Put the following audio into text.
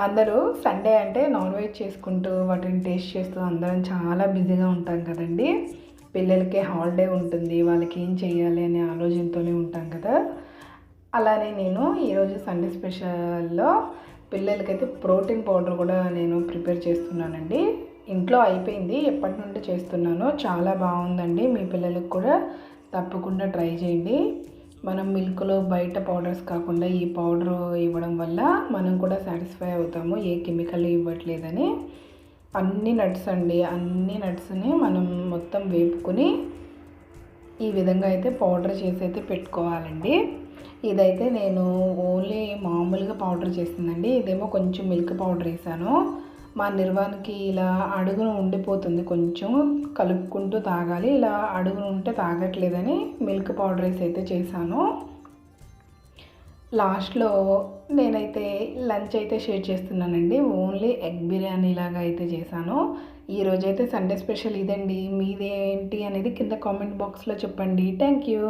అందరూ సండే అంటే non veg చేసుకుంటూ వాటిని టేస్ట్ చేస్తూ అందరం చాలా బిజీగా ఉంటాం కదండి. పిల్లలకి హాలిడే ఉంటుంది, వాళ్ళకి ఏం చేయాలి అనే ఆలోచనతోనే ఉంటాం కదా. అలానే నేను ఈరోజు సండే స్పెషల్లో పిల్లలకైతే ప్రోటీన్ పౌడర్ కూడా నేను ప్రిపేర్ చేస్తున్నానండి. ఇంట్లో అయిపోయింది, ఎప్పటి నుండి చేస్తున్నానో. చాలా బాగుందండి, మీ పిల్లలకు కూడా తప్పకుండా ట్రై చేయండి. మనం మిల్క్లో బయట పౌడర్స్ కాకుండా ఈ పౌడర్ ఇవ్వడం వల్ల మనం కూడా సాటిస్ఫై అవుతాము, ఏ కెమికల్ ఇవ్వట్లేదని. అన్ని నట్స్ అండి, అన్ని నట్స్ని మనం మొత్తం వేపుకొని ఈ విధంగా అయితే పౌడర్ చేసి అయితే పెట్టుకోవాలండి. ఇదైతే నేను ఓన్లీ మామూలుగా పౌడర్ చేసిందండి. ఇదేమో కొంచెం మిల్క్ పౌడర్ వేసాను. మా నిర్వాణకి ఇలా అడుగున ఉండిపోతుంది, కొంచెం కలుపుకుంటూ తాగాలి. ఇలా అడుగున ఉంటే తాగట్లేదని మిల్క్ పౌడర్ వేసి అయితే చేశాను. లాస్ట్లో నేనైతే లంచ్ అయితే షేర్ చేస్తున్నానండి. ఓన్లీ ఎగ్ బిర్యానీ లాగా అయితే చేశాను. ఈరోజైతే సండే స్పెషల్ ఇదండి. మీదేంటి అనేది కింద కామెంట్ బాక్స్లో చెప్పండి. Thank you.